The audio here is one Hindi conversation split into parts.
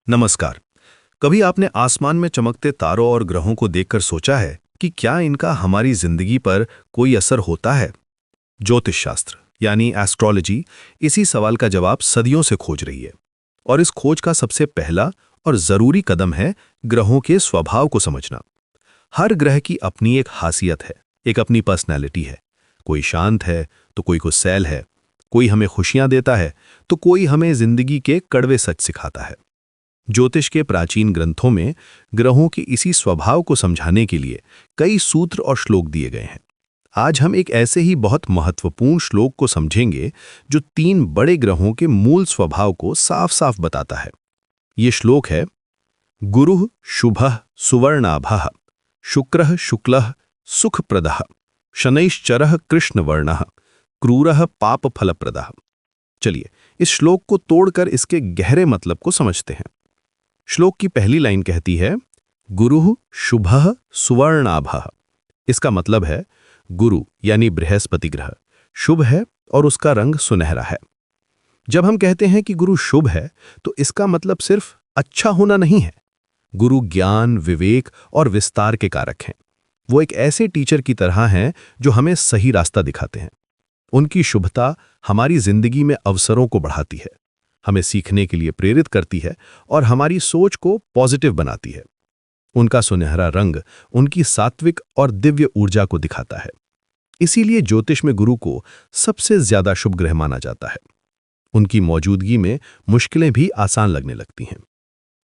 नमस्कार। कभी आपने आसमान में चमकते तारों और ग्रहों को देखकर सोचा है कि क्या इनका हमारी जिंदगी पर कोई असर होता है? ज्योतिष शास्त्र यानी एस्ट्रोलॉजी इसी सवाल का जवाब सदियों से खोज रही है। और इस खोज का सबसे पहला और जरूरी कदम है ग्रहों के स्वभाव को समझना। हर ग्रह की अपनी एक खासियत है, एक अपनी पर्सनैलिटी है। कोई शांत है तो कोई गुस्सैल है, कोई हमें खुशियां देता है तो कोई हमें जिंदगी के कड़वे सच सिखाता है। ज्योतिष के प्राचीन ग्रंथों में ग्रहों के इसी स्वभाव को समझाने के लिए कई सूत्र और श्लोक दिए गए हैं। आज हम एक ऐसे ही बहुत महत्वपूर्ण श्लोक को समझेंगे जो 3 बड़े ग्रहों के मूल स्वभाव को साफ साफ बताता है। ये श्लोक है: गुरुः शुभः सुवर्णाभः, शुक्रः शुक्लः सुखप्रदः, शनैश्चरः कृष्णवर्णः, क्रूरः पापफलप्रदः। चलिए इस श्लोक को तोड़कर इसके गहरे मतलब को समझते हैं। श्लोक की पहली लाइन कहती है, गुरुः शुभः सुवर्णाभः। इसका मतलब है गुरु यानी बृहस्पति ग्रह शुभ है और उसका रंग सुनहरा है। जब हम कहते हैं कि गुरु शुभ है तो इसका मतलब सिर्फ अच्छा होना नहीं है। गुरु ज्ञान, विवेक और विस्तार के कारक हैं। वो एक ऐसे टीचर की तरह हैं जो हमें सही रास्ता दिखाते हैं। उनकी शुभता हमारी जिंदगी में अवसरों को बढ़ाती है, हमें सीखने के लिए प्रेरित करती है और हमारी सोच को पॉजिटिव बनाती है। उनका सुनहरा रंग उनकी सात्विक और दिव्य ऊर्जा को दिखाता है। इसीलिए ज्योतिष में गुरु को सबसे ज्यादा शुभ ग्रह माना जाता है। उनकी मौजूदगी में मुश्किलें भी आसान लगने लगती हैं।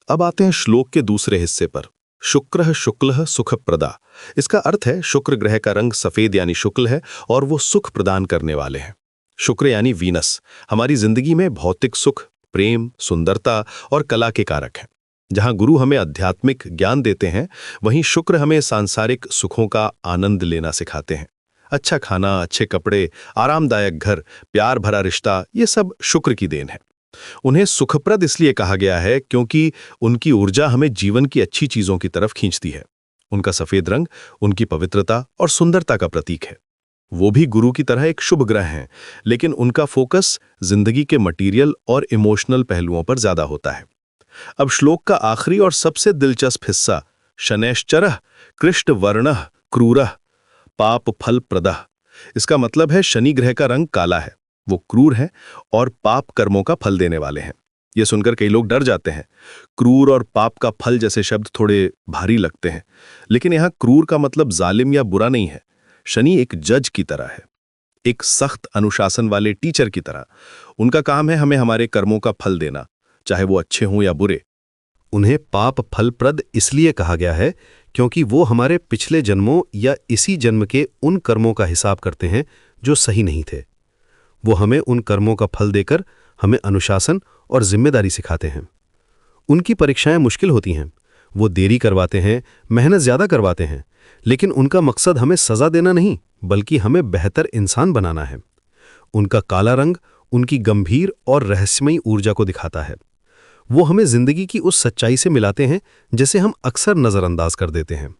अब आते हैं श्लोक के दूसरे हिस्से पर। शुक्रः शुक्लः सुखप्रदा। इसका अर्थ है शुक्र ग्रह का रंग सफेद यानी शुक्ल है और वो सुख प्रदान करने वाले हैं। शुक्र यानी वीनस हमारी जिंदगी में भौतिक सुख, प्रेम, सुंदरता और कला के कारक हैं। जहां गुरु हमें आध्यात्मिक ज्ञान देते हैं, वहीं शुक्र हमें सांसारिक सुखों का आनंद लेना सिखाते हैं। अच्छा खाना, अच्छे कपड़े, आरामदायक घर, प्यार भरा रिश्ता, ये सब शुक्र की देन है। उन्हें सुखप्रद इसलिए कहा गया है क्योंकि उनकी ऊर्जा हमें जीवन की अच्छी चीजों की तरफ खींचती है। उनका सफेद रंग उनकी पवित्रता और सुंदरता का प्रतीक है। वो भी गुरु की तरह एक शुभ ग्रह हैं, लेकिन उनका फोकस जिंदगी के मटीरियल और इमोशनल पहलुओं पर ज्यादा होता है। अब श्लोक का आखिरी और सबसे दिलचस्प हिस्सा, शनैश्चरः कृष्णवर्णः क्रूरः पाप फल प्रदः। इसका मतलब है शनि ग्रह का रंग काला है, वो क्रूर है और पाप कर्मों का फल देने वाले हैं। यह सुनकर कई लोग डर जाते हैं। क्रूर और पाप का फल जैसे शब्द थोड़े भारी लगते हैं, लेकिन यहाँ क्रूर का मतलब जालिम या बुरा नहीं है। शनि एक जज की तरह है, एक सख्त अनुशासन वाले टीचर की तरह। उनका काम है हमें हमारे कर्मों का फल देना, चाहे वो अच्छे हों या बुरे। उन्हें पाप फलप्रद इसलिए कहा गया है क्योंकि वो हमारे पिछले जन्मों या इसी जन्म के उन कर्मों का हिसाब करते हैं जो सही नहीं थे। वो हमें उन कर्मों का फल देकर हमें अनुशासन और जिम्मेदारी सिखाते हैं। उनकी परीक्षाएं मुश्किल होती हैं, वो देरी करवाते हैं, मेहनत ज्यादा करवाते हैं, लेकिन उनका मकसद हमें सजा देना नहीं बल्कि हमें बेहतर इंसान बनाना है। उनका काला रंग उनकी गंभीर और रहस्यमयी ऊर्जा को दिखाता है। वो हमें जिंदगी की उस सच्चाई से मिलाते हैं जिसे हम अक्सर नजरअंदाज कर देते हैं।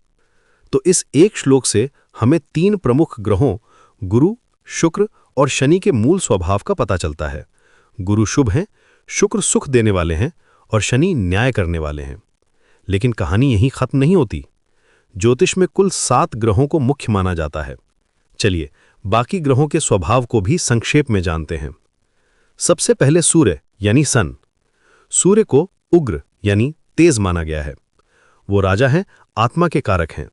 तो इस एक श्लोक से हमें 3 प्रमुख ग्रहों गुरु, शुक्र और शनि के मूल स्वभाव का पता चलता है। गुरु शुभ हैं, शुक्र सुख देने वाले हैं और शनि न्याय करने वाले हैं। लेकिन कहानी यहीं खत्म नहीं होती। ज्योतिष में कुल 7 ग्रहों को मुख्य माना जाता है। चलिए बाकी ग्रहों के स्वभाव को भी संक्षेप में जानते हैं। सबसे पहले सूर्य यानी सन। सूर्य को उग्र यानी तेज माना गया है। वो राजा हैं, आत्मा के कारक हैं।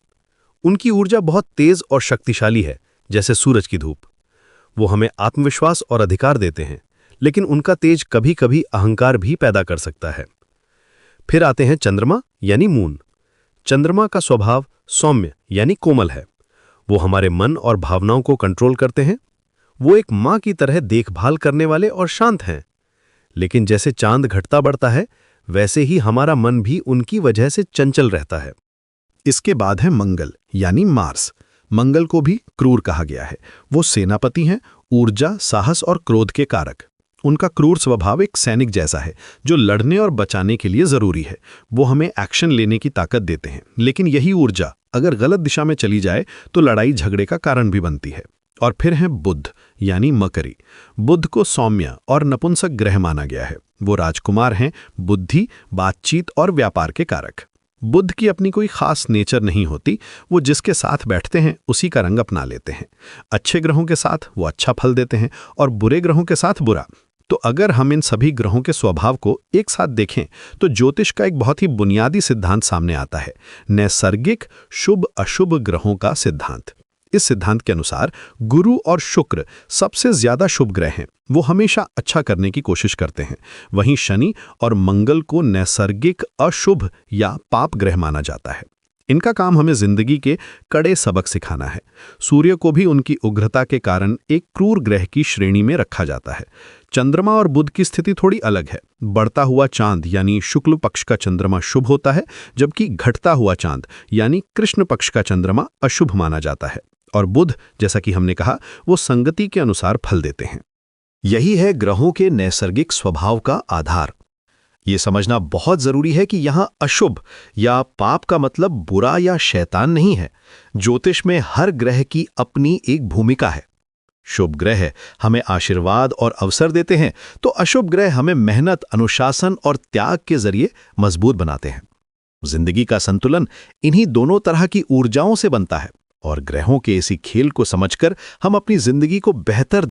उनकी ऊर्जा बहुत तेज और शक्तिशाली है, जैसे सूरज की धूप। वो हमें आत्मविश्वास और अधिकार देते हैं, लेकिन उनका तेज कभी कभी अहंकार भी पैदा कर सकता है। फिर आते हैं चंद्रमा यानी मून। चंद्रमा का स्वभाव सौम्य यानी कोमल है। वो हमारे मन और भावनाओं को कंट्रोल करते हैं। वो एक मां की तरह देखभाल करने वाले और शांत हैं। लेकिन जैसे चांद घटता बढ़ता है, वैसे ही हमारा मन भी उनकी वजह से चंचल रहता है। इसके बाद है मंगल यानी मार्स। मंगल को भी क्रूर कहा गया है। वो सेनापति हैं, ऊर्जा, साहस और क्रोध के कारक। उनका क्रूर स्वभाव एक सैनिक जैसा है जो लड़ने और बचाने के लिए जरूरी है। वो हमें एक्शन लेने की ताकत देते हैं, लेकिन यही ऊर्जा अगर गलत दिशा में चली जाए तो लड़ाई झगड़े का कारण भी बनती है। और फिर हैं बुध यानी मकरी। बुध को सौम्य और नपुंसक ग्रह माना गया है। वो राजकुमार हैं, बुद्धि, बातचीत और व्यापार के कारक। बुध की अपनी कोई खास नेचर नहीं होती, वो जिसके साथ बैठते हैं उसी का रंग अपना लेते हैं। अच्छे ग्रहों के साथ वो अच्छा फल देते हैं और बुरे ग्रहों के साथ बुरा। तो अगर हम इन सभी ग्रहों के स्वभाव को एक साथ देखें तो ज्योतिष का एक बहुत ही बुनियादी सिद्धांत सामने आता है, नैसर्गिक शुभ अशुभ ग्रहों का सिद्धांत। इस सिद्धांत के अनुसार गुरु और शुक्र सबसे ज्यादा शुभ ग्रह हैं, वो हमेशा अच्छा करने की कोशिश करते हैं। वहीं शनि और मंगल को नैसर्गिक अशुभ या पाप ग्रह माना जाता है। इनका काम हमें जिंदगी के कड़े सबक सिखाना है। सूर्य को भी उनकी उग्रता के कारण एक क्रूर ग्रह की श्रेणी में रखा जाता है। चंद्रमा और बुध की स्थिति थोड़ी अलग है। बढ़ता हुआ चांद यानी शुक्ल पक्ष का चंद्रमा शुभ होता है, जबकि घटता हुआ चांद यानी कृष्ण पक्ष का चंद्रमा अशुभ माना जाता है। और बुध, जैसा कि हमने कहा, वो संगति के अनुसार फल देते हैं। यही है ग्रहों के नैसर्गिक स्वभाव का आधार। ये समझना बहुत जरूरी है कि यहाँ अशुभ या पाप का मतलब बुरा या शैतान नहीं है। ज्योतिष में हर ग्रह की अपनी एक भूमिका है। शुभ ग्रह हमें आशीर्वाद और अवसर देते हैं, तो अशुभ ग्रह हमें मेहनत, अनुशासन और त्याग के जरिए मजबूत बनाते हैं। जिंदगी का संतुलन इन्हीं दोनों तरह की ऊर्जाओं से बनता है और ग्रहों के इसी खेल को समझकर हम अपनी जिंदगी को बेहतर